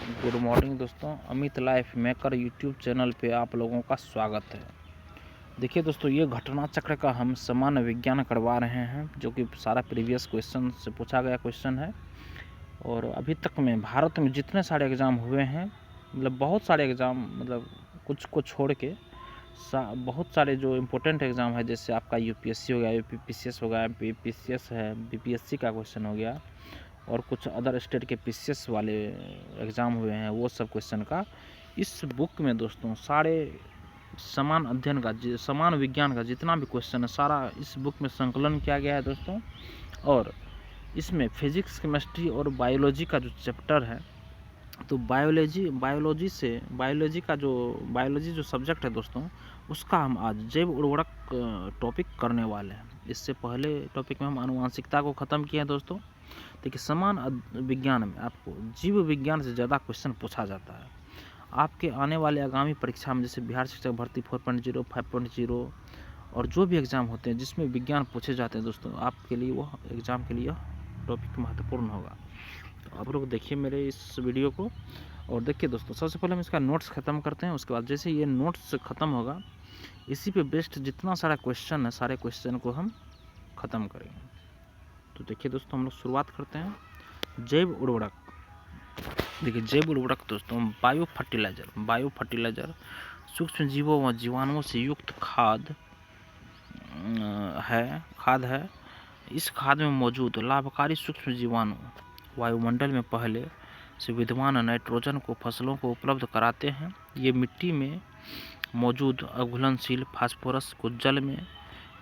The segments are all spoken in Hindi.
गुड मॉर्निंग दोस्तों, Amit life maker YouTube channel पे आप लोगों का स्वागत है। देखिए दोस्तों, ये घटना चक्र का हम सामान्य विज्ञान करवा रहे हैं, जो कि सारा प्रीवियस क्वेश्चन से पूछा गया क्वेश्चन है। और अभी तक में भारत में जितने सारे एग्ज़ाम हुए हैं, मतलब बहुत सारे एग्ज़ाम, मतलब कुछ को छोड़ के बहुत सारे जो इम्पोर्टेंट एग्ज़ाम है, जैसे आपका यूपीएससी हो गया, यूपीपीसीएस हो गया, बीपीएससी है, बीपीएससी का क्वेश्चन हो गया, और कुछ अदर स्टेट के पीसीएस वाले एग्ज़ाम हुए हैं, वो सब क्वेश्चन का इस बुक में दोस्तों सारे समान अध्ययन का, समान विज्ञान का जितना भी क्वेश्चन है, सारा इस बुक में संकलन किया गया है दोस्तों। और इसमें फिजिक्स, केमिस्ट्री और बायोलॉजी का जो चैप्टर है, तो बायोलॉजी जो सब्जेक्ट है दोस्तों, उसका हम आज जैव उर्वरक टॉपिक करने वाले हैं। इससे पहले टॉपिक में हम आनुवांशिकता को ख़त्म किए हैं दोस्तों। देखिए, समान विज्ञान में आपको जीव विज्ञान से ज़्यादा क्वेश्चन पूछा जाता है। आपके आने वाले आगामी परीक्षा में, जैसे बिहार शिक्षक भर्ती 4.0, 5.0 और जो भी एग्ज़ाम होते हैं जिसमें विज्ञान पूछे जाते हैं दोस्तों, आपके लिए वो एग्ज़ाम के लिए टॉपिक महत्वपूर्ण होगा। तो आप लोग देखिए मेरे इस वीडियो को। और देखिए दोस्तों, सबसे पहले हम इसका नोट्स ख़त्म करते हैं। उसके बाद जैसे ये नोट्स ख़त्म होगा, इसी पे बेस्ड जितना सारा क्वेश्चन है, सारे क्वेश्चन को हम ख़त्म करेंगे। तो देखिए दोस्तों, हम लोग शुरुआत करते हैं। जैव उर्वरक। देखिए, जैव उर्वरक दोस्तों बायो फर्टिलाइजर सूक्ष्म जीवों व जीवाणुओं से युक्त खाद है। इस खाद में मौजूद लाभकारी सूक्ष्म जीवाणु वायुमंडल में पहले से विद्यमान नाइट्रोजन को फसलों को उपलब्ध कराते हैं। ये मिट्टी में मौजूद अघुलनशील फास्फोरस को जल में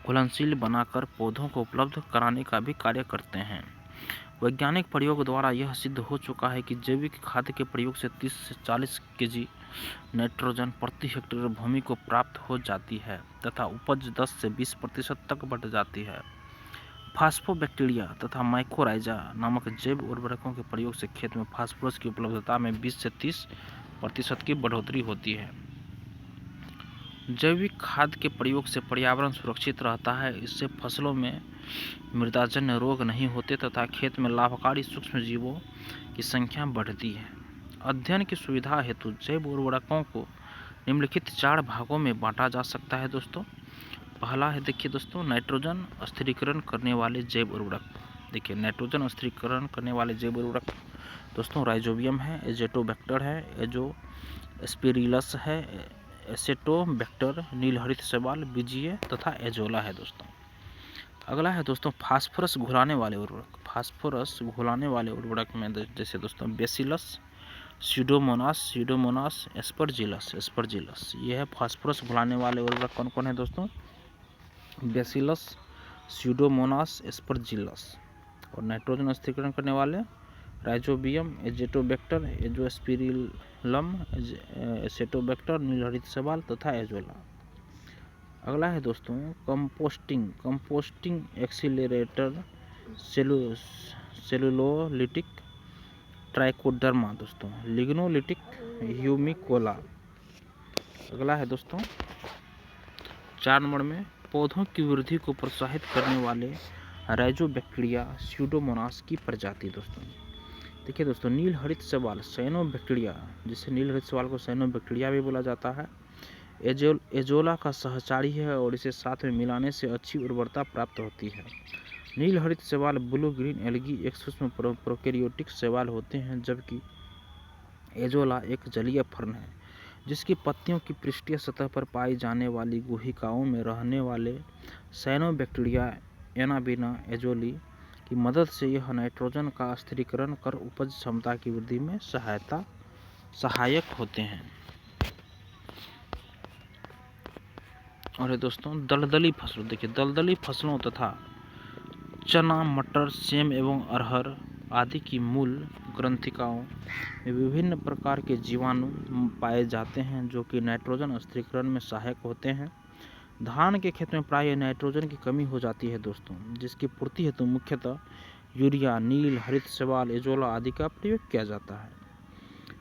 घुलनशील बनाकर पौधों को उपलब्ध कराने का भी कार्य करते हैं। वैज्ञानिक प्रयोग द्वारा यह सिद्ध हो चुका है कि जैविक खाद के प्रयोग से 30 से 40 केजी नाइट्रोजन प्रति हेक्टेयर भूमि को प्राप्त हो जाती है तथा उपज 10 से 20% तक बढ़ जाती है। फास्फोबैक्टीरिया तथा माइकोराइजा नामक जैव उर्वरकों के प्रयोग से खेत में फास्फोरस की उपलब्धता में 20 से 30% की बढ़ोतरी होती है। जैविक खाद के प्रयोग से पर्यावरण सुरक्षित रहता है। इससे फसलों में मृदाजन्य रोग नहीं होते तथा खेत में लाभकारी सूक्ष्म जीवों की संख्या बढ़ती है। अध्ययन की सुविधा हेतु जैव उर्वरकों को निम्नलिखित 4 भागों में बांटा जा सकता है दोस्तों। पहला है, देखिए दोस्तों, नाइट्रोजन स्थिरीकरण करने वाले जैव उर्वरक। देखिए, नाइट्रोजन स्थिरीकरण करने वाले जैव उर्वरक दोस्तों राइजोबियम है, एजेटोबैक्टर है, एजोस्पिरिलस है, एसेटोबैक्टर, नीलहरित शैवाल, बीजीए तथा एजोला है दोस्तों। अगला है दोस्तों फास्फोरस घुलाने वाले उर्वरक में जैसे दोस्तों बेसिलस, स्यूडोमोनास, एस्परजिलस। ये है फास्फोरस घुलाने वाले उर्वरक। कौन कौन है दोस्तों? Bacillus, Pseudomonas, Aspergillus. और नाइट्रोजन स्थिरीकरण करने वाले राइजोबियम, एजेटोबैक्टर, एजोस्पिरिलम, एसेटोबैक्टर, नीलहरित शैवाल तथा एजोला। अगला है दोस्तों कंपोस्टिंग एक्सीलरेटर सेलुलोलिटिक ट्राइकोडर्मा दोस्तों, लिग्नोलिटिक ह्यूमिकोला। अगला है दोस्तों 4 नंबर में पौधों की वृद्धि को प्रोत्साहित करने वाले राइजोबैक्टीरिया स्यूडोमोनास की प्रजाति दोस्तों। देखिए दोस्तों, नीलहरित शैवाल साइनोबैक्टीरिया, जिसे नीलहरित शैवाल को साइनोबैक्टीरिया भी बोला जाता है, एजोला का सहचारी है और इसे साथ में मिलाने से अच्छी उर्वरता प्राप्त होती है। नीलहरित शैवाल ब्लू ग्रीन एल्गी एक सूक्ष्म प्रोकैरियोटिक शैवाल होते हैं, जबकि एजोला एक जलीय फर्न है जिसकी पत्तियों की पृष्ठीय सतह पर पाई जाने वाली गुहिकाओं में रहने वाले साइनोबैक्टीरिया एनाबीना एजोली की मदद से यह नाइट्रोजन का स्थिरीकरण कर उपज क्षमता की वृद्धि में सहायक होते हैं। और दोस्तों दलदली फसलों। देखिए, दलदली फसलों तथा चना, मटर, सेम एवं अरहर आदि की मूल ग्रंथिकाओं में विभिन्न प्रकार के जीवाणु पाए जाते हैं जो कि नाइट्रोजन स्थिरीकरण में सहायक होते हैं। धान के खेत में प्रायः नाइट्रोजन की कमी हो जाती है दोस्तों, जिसकी पूर्ति हेतु मुख्यतः यूरिया, नील हरित शैवाल, एजोला आदि का प्रयोग किया जाता है।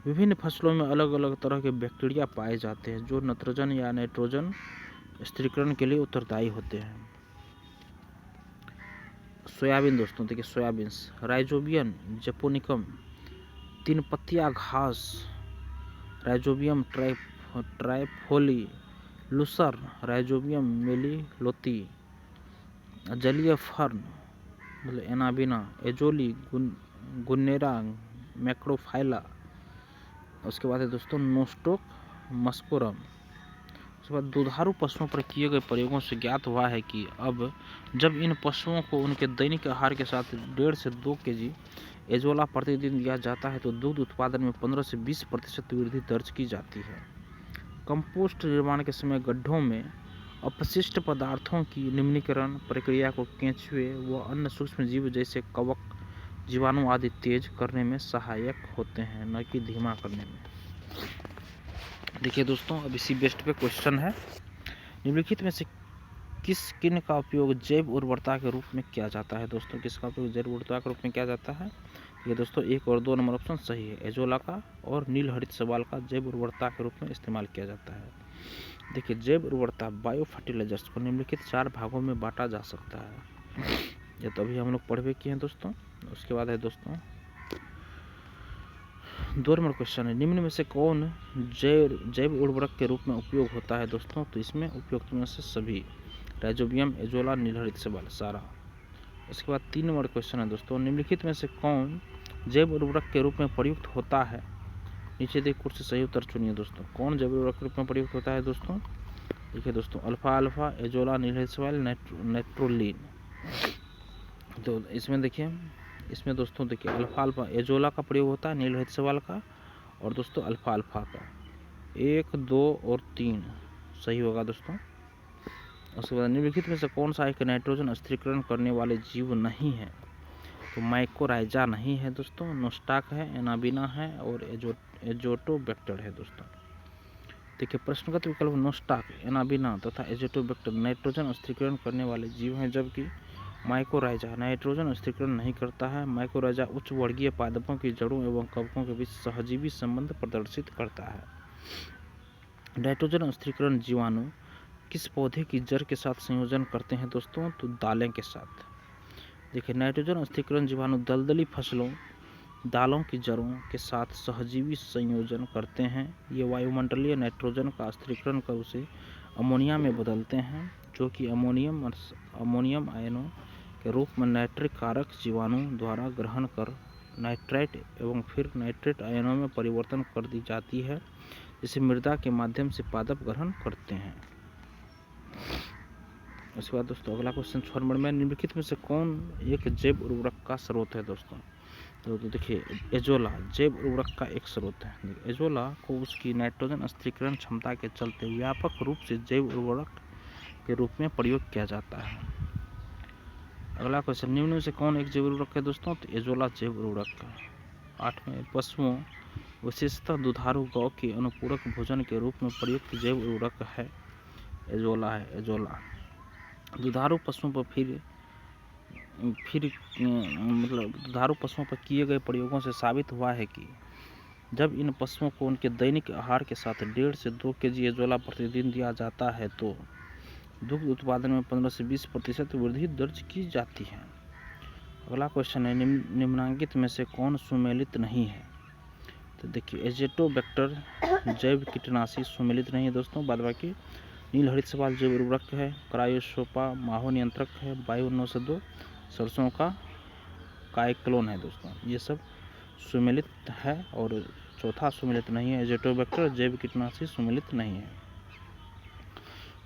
विभिन्न फसलों में अलग अलग तरह के बैक्टीरिया पाए जाते हैं जो नाइट्रोजन या नाइट्रोजन स्थिरीकरण के लिए उत्तरदायी होते हैं। सोयाबीन दोस्तों, देखिए सोयाबीन राइजोबियम जपोनिकम तीन पत्तिया घास राइजोबियम ट्राइफोली, लूसर राइजोबियम मेलिलोती, जलीय फर्न मतलब एनाबिना, एजोली गुन्नेरा मैक्रोफाइला। उसके बाद है दोस्तों नोस्टोक मस्कोरम। उसके बाद दुधारू पशुओं पर किए गए प्रयोगों से ज्ञात हुआ है कि अब जब इन पशुओं को उनके दैनिक आहार के साथ 1.5 से 2 kg एजोला प्रतिदिन दिया जाता है तो दुग्ध उत्पादन में 15 से 20% वृद्धि दर्ज की जाती है। कंपोस्ट निर्माण के समय गड्ढों में अपशिष्ट पदार्थों की निम्नीकरण प्रक्रिया को केंचुए व अन्य सूक्ष्म जीव जैसे कवक, जीवाणु आदि तेज करने में सहायक होते हैं, न कि धीमा करने में। देखिए दोस्तों, अब इसी बेस्ट पे क्वेश्चन है, निम्नलिखित में से किन का उपयोग जैव उर्वरता के रूप में किया जाता है। दोस्तों, किसका उपयोग जैव उर्वरता के रूप में किया जाता है? ये दोस्तों 1 और 2 नंबर ऑप्शन सही है। एजोला का और नील हरित शैवाल का जैव उर्वरता के रूप में इस्तेमाल किया जाता है। देखिए, जैव उर्वरता बायो फर्टिलाइजर्स को निम्नलिखित 4 भागों में बांटा जा सकता है। ये तो अभी हम लोग पढ़ भी किए हैं दोस्तों। उसके बाद है दोस्तों 2 नंबर क्वेश्चन है, निम्न में से कौन जैव उर्वरक के रूप में उपयोग होता है। दोस्तों, तो इसमें उपयुक्त में से सभी, राइजोबियम, एजोला, नील हरित शैवाल, सारा। इसके बाद 3 नंबर क्वेश्चन है दोस्तों, निम्नलिखित में से कौन जैव उर्वरक के रूप में प्रयुक्त होता है। नीचे देखिए कुछ से सही उत्तर चुनिए दोस्तों। कौन जैव उर्वरक के रूप में प्रयुक्त होता है दोस्तों? देखिए दोस्तों, अल्फा, एजोला, नील हरित शैवाल, नाइट्रोलिन। तो इसमें देखिए, इसमें दोस्तों देखिए अल्फा एजोला का प्रयोग होता है, नील हरित शैवाल का, और दोस्तों अल्फा का 1, 2 और 3 सही होगा दोस्तों। उसके बाद निम्नलिखित में से कौन सा एक नाइट्रोजन स्थिरीकरण करने वाले जीव नहीं है। तो माइकोराइजा नहीं है दोस्तों, नोस्टाक है, एनाबिना है और एजोटोबैक्टर है दोस्तों। देखिए, प्रश्नगत विकल्प नोस्टाक, एनाबिना तथा एजोटोबैक्टर नाइट्रोजन स्थिरीकरण करने वाले जीव हैं, जबकि माइकोराइजा नाइट्रोजन स्थिरीकरण नहीं करता है। माइकोराइजा उच्च वर्गीय पादपों की जड़ों एवं कवकों के बीच सहजीवी संबंध प्रदर्शित करता है। नाइट्रोजन स्थिरीकरण जीवाणु किस पौधे की जड़ के साथ संयोजन करते हैं दोस्तों? तो दालें के साथ। देखिए, नाइट्रोजन स्थिरीकरण जीवाणु दलदली फसलों, दालों की जड़ों के साथ सहजीवी संयोजन करते हैं। ये वायुमंडलीय नाइट्रोजन का स्थिरीकरण कर उसे अमोनिया में बदलते हैं, जो कि अमोनियम आयनों के रूप में नाइट्रिक कारक जीवाणु द्वारा ग्रहण कर नाइट्राइट एवं फिर नाइट्रेट आयनों में परिवर्तन कर दी जाती है, जिसे मृदा के माध्यम से पादप ग्रहण करते हैं। उसके बाद दोस्तों अगला क्वेश्चन 6 नंबर में, निम्नलिखित में से कौन एक जैव उर्वरक का स्रोत है दोस्तों? तो देखिए, एजोला जैव उर्वरक का एक स्रोत है। एजोला को उसकी नाइट्रोजन स्थिरीकरण क्षमता के चलते व्यापक रूप से जैव उर्वरक के रूप में प्रयोग किया जाता है। अगला क्वेश्चन, निम्न में से कौन एक जैव उर्वरक है दोस्तों? तो एजोला जैव उर्वरक। 8वें, पशुओं विशेषतः दुधारू गौ के अनुपूरक भोजन के रूप में प्रयुक्त जैव उर्वरक है एजोला है। एजोला दुधारू पशुओं पर दुधारू पशुओं पर किए गए प्रयोगों से साबित हुआ है कि जब इन पशुओं को उनके दैनिक आहार के साथ 1.5 से 2 kg एजोला प्रतिदिन दिया जाता है तो दुग्ध उत्पादन में 15 से 20% वृद्धि दर्ज की जाती है। अगला क्वेश्चन है, निम्नांकित में से कौन सुमेलित नहीं है। तो देखिए, एजोटोबैक्टर जैव कीटनाशी सुमेलित नहीं है दोस्तों। बाद बाकी नील हरित शैवाल जैव उर्वरक है, क्रायोसोपा माहो नियंत्रक है, बायो 902 सरसों का काइक्लोन है दोस्तों। ये सब सुमेलित है और चौथा सुमेलित नहीं है, एजोटोबैक्टर जैव कीटनाशी सुमेलित नहीं है।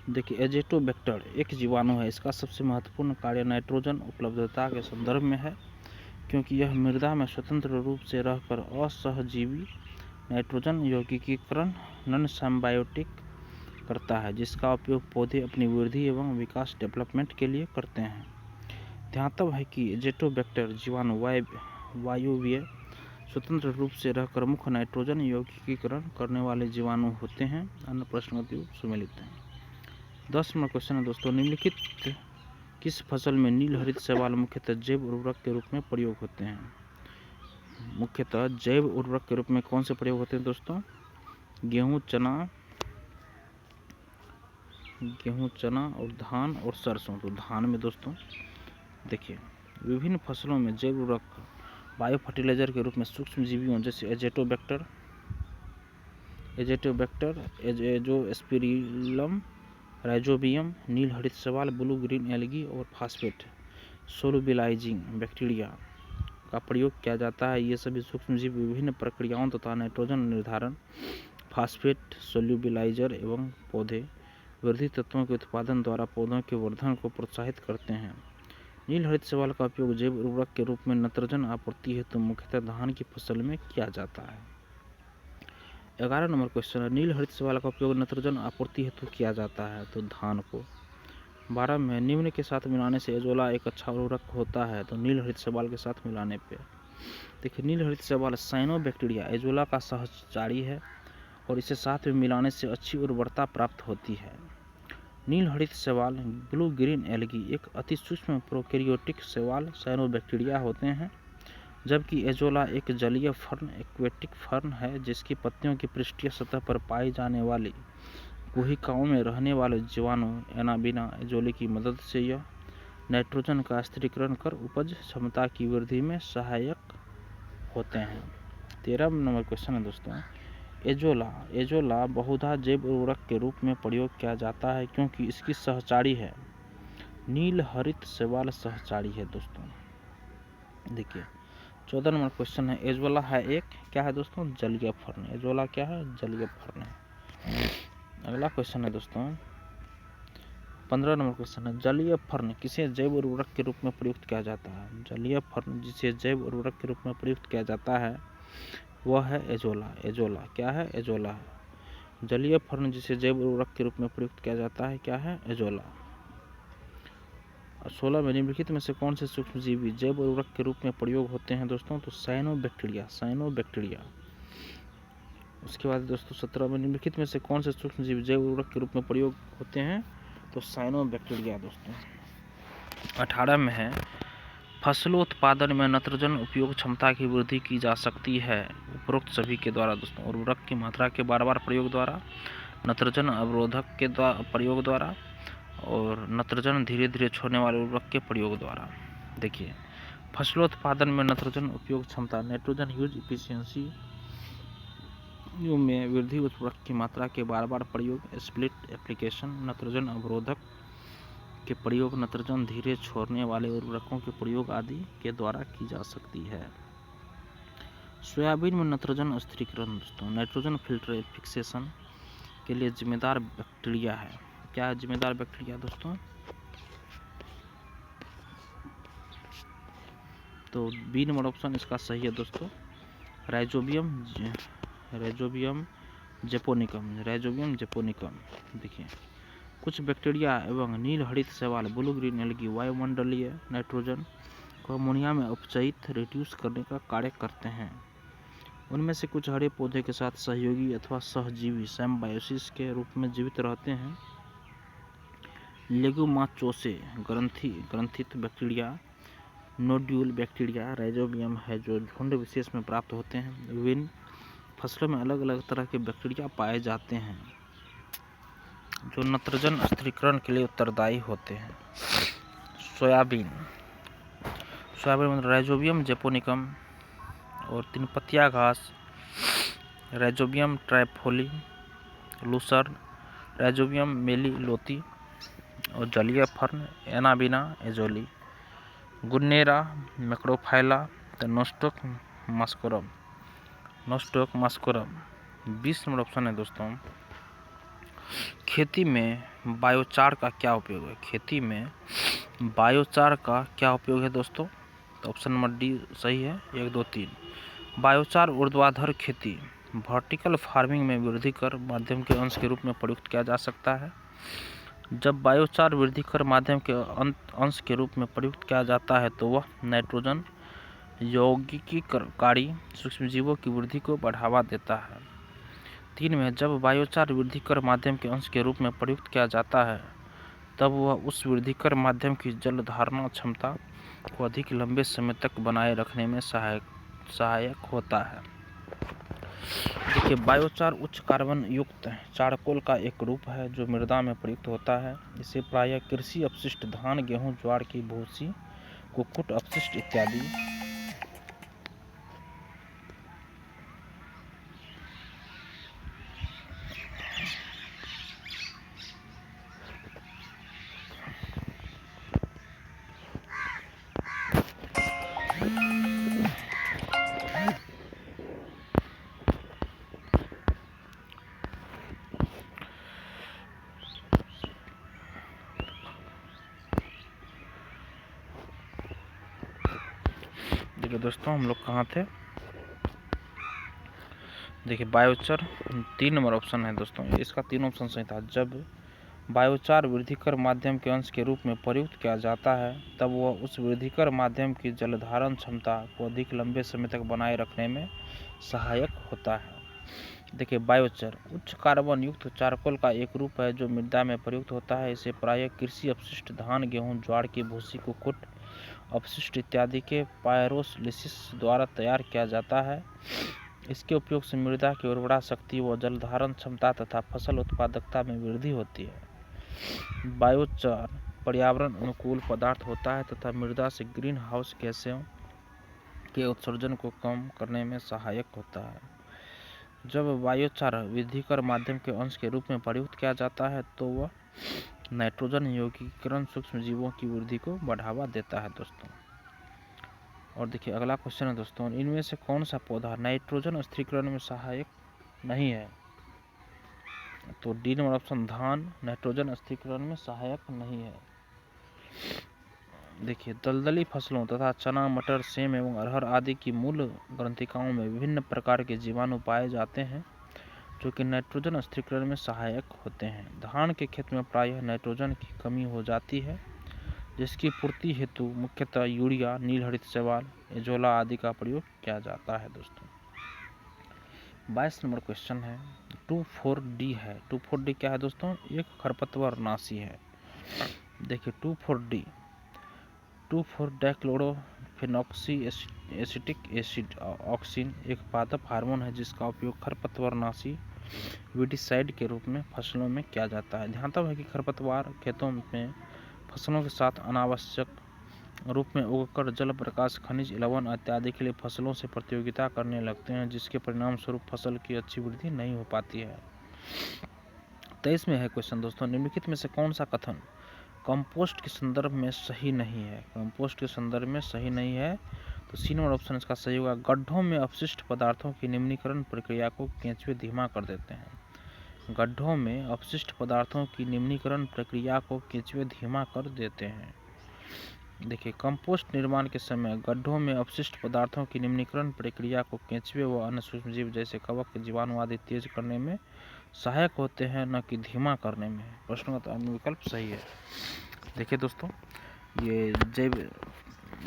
देखिए, एजोटोबैक्टर एक जीवाणु है। इसका सबसे महत्वपूर्ण कार्य नाइट्रोजन उपलब्धता के संदर्भ में है, क्योंकि यह मृदा में स्वतंत्र रूप से रहकर असहजीवी नाइट्रोजन यौगिकीकरण नॉन सिम्बायोटिक करता है, जिसका उपयोग पौधे अपनी वृद्धि एवं विकास डेवलपमेंट के लिए करते हैं। ध्यातव्य है कि एजोटोबैक्टर जीवाणु वायवीय स्वतंत्र रूप से रहकर मुख्य नाइट्रोजन यौगिकीकरण करने वाले जीवाणु होते हैं। अन्य प्रश्नों सुमेलित हैं। 10 नंबर क्वेश्चन है दोस्तों, निम्नलिखित किस फसल में नील हरित शैवाल मुख्यतः जैव उर्वरक के रूप में प्रयोग होते हैं। मुख्यतः जैव उर्वरक के रूप में कौन से प्रयोग होते हैं दोस्तों? गेहूं, चना और धान और सरसों। तो धान में दोस्तों देखिए, विभिन्न फसलों में जैव उर्वरक बायो फर्टिलाइजर के रूप में सूक्ष्म जीवियों जैसे एजेटोबैक्टर, एजोस्पिरिलम, राइजोबियम, नील हरित शैवाल, ब्लू ग्रीन एल्गी और फास्फेट सोलुबिलाइजिंग बैक्टीरिया का प्रयोग किया जाता है। ये सभी सूक्ष्मजीव विभिन्न प्रक्रियाओं तथा नाइट्रोजन निर्धारण, फास्फेट सोल्यूबिलाइजर एवं पौधे वृद्धि तत्वों के उत्पादन द्वारा पौधों के वर्धन को प्रोत्साहित करते हैं। नील हरित शैवाल का उपयोग जैव उर्वरक के रूप में नाइट्रोजन आपूर्ति हेतु मुख्यतः धान की फसल में किया जाता है। 11 नंबर क्वेश्चन है, नील हरित शैवाल का उपयोग नाइट्रोजन आपूर्ति हेतु किया जाता है तो धान को। 12 में निम्न के साथ मिलाने से एजोला एक अच्छा उर्वरक होता है तो नील हरित शैवाल के साथ मिलाने पे देखिए, नील हरित शैवाल साइनोबैक्टीरिया एजोला का सहचारी है और इसे साथ में मिलाने से अच्छी उर्वरता प्राप्त होती है। नील हरित शैवाल ब्लू ग्रीन एल्गी एक अति सूक्ष्म प्रोकैरियोटिक शैवाल साइनोबैक्टीरिया होते हैं, जबकि एजोला एक जलीय फर्न एक्वेटिक फर्न है जिसकी पत्तियों की पृष्ठीय सतह पर पाई जाने वाली गुहिकाओं में रहने वाले जीवाणु एनाबिना एजोली की मदद से यह नाइट्रोजन का स्थिरीकरण कर उपज क्षमता की वृद्धि में सहायक होते हैं। 13 नंबर क्वेश्चन है दोस्तों, एजोला बहुधा जैव उर्वरक के रूप में प्रयोग किया जाता है क्योंकि इसकी सहचारी है। नील हरित शैवाल सहचारी है दोस्तों। देखिए 14 नंबर क्वेश्चन है, एजोला है एक क्या है दोस्तों, जलीय फर्न। एजोला क्या है, जलीय फर्न है। अगला क्वेश्चन है दोस्तों 15 नंबर क्वेश्चन है, जलीय फर्न किसे जैव उर्वरक के रूप में प्रयुक्त किया जाता है। जलीय फर्न जिसे जैव उर्वरक के रूप में प्रयुक्त किया जाता है वह है एजोला। एजोला क्या है, एजोला है। जलीय फर्न जिसे जैव उर्वरक के रूप में प्रयुक्त किया जाता है क्या है, एजोला। 16 में निम्नलिखित में से कौन से सूक्ष्मजीवी जैव उर्वरक के रूप में प्रयोग होते हैं दोस्तों, तो साइनोबैक्टीरिया। उसके बाद दोस्तों 17 में निम्नलिखित में से कौन से सूक्ष्मजीव जैव उर्वरक के रूप में प्रयोग होते हैं, तो साइनोबैक्टीरिया दोस्तों। 18 में है, फसलों उत्पादन में नाइट्रोजन उपयोग क्षमता की वृद्धि की जा सकती है उपरोक्त सभी के द्वारा दोस्तों। उर्वरक की मात्रा के बार प्रयोग द्वारा, नाइट्रोजन अवरोधक के प्रयोग द्वारा और नाइट्रोजन धीरे धीरे छोड़ने वाले उर्वरक के प्रयोग द्वारा। देखिए, फसलों उत्पादन में नाइट्रोजन उपयोग क्षमता, नाइट्रोजन यूज इफिशियंसी में वृद्धि, उर्वरक की मात्रा के बार प्रयोग, स्प्लिट एप्लीकेशन, नाइट्रोजन अवरोधक के प्रयोग, नाइट्रोजन धीरे छोड़ने वाले उर्वरकों के प्रयोग आदि के द्वारा की जा सकती है। सोयाबीन में नाइट्रोजन स्थिरीकरण दोस्तों, नाइट्रोजन फिल्टर फिक्सेशन के लिए जिम्मेदार बैक्टीरिया है। क्या है जिम्मेदार बैक्टीरिया दोस्तों, तो बी नंबर ऑप्शन इसका सही है दोस्तों, राइजोबियम जेपोनिकम। देखिए, कुछ बैक्टीरिया एवं नील हरित शैवाल ब्लू ग्रीन एल्गी वायुमंडलीय नाइट्रोजन को अमोनिया में अपचयित रिड्यूस करने का कार्य करते हैं। उनमें से कुछ हरे पौधे के साथ सहयोगी अथवा सहजीवी सिम्बायोसिस के रूप में जीवित रहते हैं। लेगुमाचोसे ग्रंथित बैक्टीरिया, नोड्यूल बैक्टीरिया, राइजोबियम है जो झुंड विशेष में प्राप्त होते हैं। विभिन्न फसलों में अलग अलग तरह के बैक्टीरिया पाए जाते हैं जो नाइट्रोजन स्थिरीकरण के लिए उत्तरदायी होते हैं। सोयाबीन में राइजोबियम जेपोनिकम और तीन पत्तिया घास, Rhizobium trifolii, lucerne, Rhizobium meliloti और जलीय fern Anabaena azollae, Gunnera macrophylla, Nostoc muscorum. 20 number option है दोस्तों, खेती में बायोचार का क्या उपयोग है। खेती में बायोचार का क्या उपयोग है दोस्तों, तो ऑप्शन नंबर डी सही है, 1, 2, 3। बायोचार ऊर्ध्वाधर खेती वर्टिकल फार्मिंग में वृद्धि कर माध्यम के अंश के रूप में प्रयुक्त किया जा सकता है। जब बायोचार वृद्धि कर माध्यम के अंश के रूप में प्रयुक्त किया जाता है तो वह नाइट्रोजन यौगिकीकरणकारी सूक्ष्मजीवों की वृद्धि को बढ़ावा देता है। 3 में जब बायोचार वृद्धिकर माध्यम के अंश के रूप में प्रयुक्त किया जाता है तब वह उस वृद्धिकर माध्यम की जल धारण क्षमता को अधिक लंबे समय तक बनाए रखने में सहायक होता है। देखिए, बायोचार उच्च कार्बन युक्त चारकोल का एक रूप है जो मृदा में प्रयुक्त होता है। इसे प्रायः कृषि अपशिष्ट, धान, गेहूं, ज्वार की भूसी, कुक्कुट अपशिष्ट इत्यादि देखिए दोस्तों, हम लोग कहाँ थे। देखिए बायोचार 3 नंबर ऑप्शन है दोस्तों, इसका 3 ऑप्शन सही था। जब बायोचार वृद्धिकर माध्यम के अंश के रूप में प्रयुक्त किया जाता है तब वह उस वृद्धिकर माध्यम की जलधारण क्षमता को अधिक लंबे समय तक बनाए रखने में सहायक होता है। देखिए बायोचार उच्च कार्बन युक्त चारकोल का एक रूप है जो मृदा में प्रयुक्त होता है। इसे प्रायः कृषि अपशिष्ट, धान, गेहूं, ज्वार की भूसी, कुक्कुट अपशिष्ट इत्यादि के पायरोलिसिस द्वारा तैयार किया जाता है। इसके उपयोग से मृदा की उर्वरा शक्ति व जलधारण क्षमता तथा फसल उत्पादकता में वृद्धि होती है। बायोचार पर्यावरण अनुकूल पदार्थ होता है तथा मृदा से ग्रीन हाउस गैसों के उत्सर्जन को कम करने में सहायक होता है। जब बायोचार वृद्धिकर माध्यम के अंश के रूप में प्रयुक्त किया जाता है तो वह नाइट्रोजन यौगिकीकरण सूक्ष्म जीवों की वृद्धि को बढ़ावा देता है दोस्तों। और देखिए अगला क्वेश्चन है दोस्तों, इनमें से कौन सा पौधा नाइट्रोजन स्थिरीकरण में सहायक नहीं है। तो डी नंबर ऑप्शन धान नाइट्रोजन स्थिरीकरण में सहायक नहीं है। देखिए दलदली फसलों तथा चना, मटर, सेम एवं अरहर आदि की मूल ग्रंथिकाओं में विभिन्न प्रकार के जीवाणु पाए जाते हैं जो कि नाइट्रोजन स्थिरीकरण में सहायक होते हैं। धान के खेत में प्रायः नाइट्रोजन की कमी हो जाती है जिसकी पूर्ति हेतु मुख्यतः यूरिया, नीलहरित शैवाल, एजोला आदि का प्रयोग किया जाता है दोस्तों। 22 नंबर क्वेश्चन है 2,4-D है। 2,4-D क्या है दोस्तों, एक खरपतवार नाशी है। देखिए 2,4-D 2,4-डाइक्लोरोफेनॉक्सी एसिटिक एसिड ऑक्सिन एक पादप हार्मोन है जिसका उपयोग खरपतवारनाशी वीडिसाइड के रूप में फसलों में किया जाता है। ध्यान है कि खरपतवार खेतों में फसलों के साथ अनावश्यक रूप में उगकर जल, प्रकाश, खनिज, लवण इत्यादि के लिए फसलों से प्रतियोगिता करने लगते हैं जिसके परिणाम स्वरूप फसल की अच्छी वृद्धि नहीं हो पाती है। 23 में है क्वेश्चन दोस्तों, निम्नलिखित में से कौन सा कथन कंपोस्ट के संदर्भ में सही नहीं है। कंपोस्ट के संदर्भ में सही नहीं है तो सी नंबर ऑप्शन इसका सही होगा। गड्ढों में अपशिष्ट पदार्थों की निम्नीकरण प्रक्रिया को केंचुए धीमा कर देते हैं। गड्ढों में अपशिष्ट पदार्थों की निम्नीकरण प्रक्रिया को केंचुए धीमा कर देते हैं। देखिए कंपोस्ट निर्माण के समय गड्ढों में अपशिष्ट पदार्थों की निम्नीकरण प्रक्रिया को केंचुए व अन्य सूक्ष्मजीव जैसे कवक, जीवाणु आदि तेज करने में सहायक होते हैं, न कि धीमा करने में। प्रश्न का विकल्प सही है। देखिए दोस्तों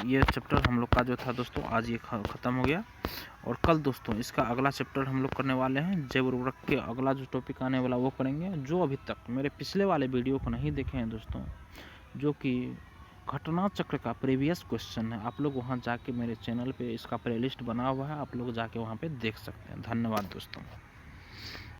ये चैप्टर हम लोग का जो था दोस्तों आज ये ख़त्म हो गया और कल दोस्तों इसका अगला चैप्टर हम लोग करने वाले हैं। जैव उर्वरक के अगला जो टॉपिक आने वाला वो करेंगे। जो अभी तक मेरे पिछले वाले वीडियो को नहीं देखे हैं दोस्तों, जो कि घटना चक्र का प्रीवियस क्वेश्चन है, आप लोग वहाँ जाके मेरे चैनल पे इसका प्लेलिस्ट बना हुआ है, आप लोग जाके वहाँ पे देख सकते हैं। धन्यवाद दोस्तों।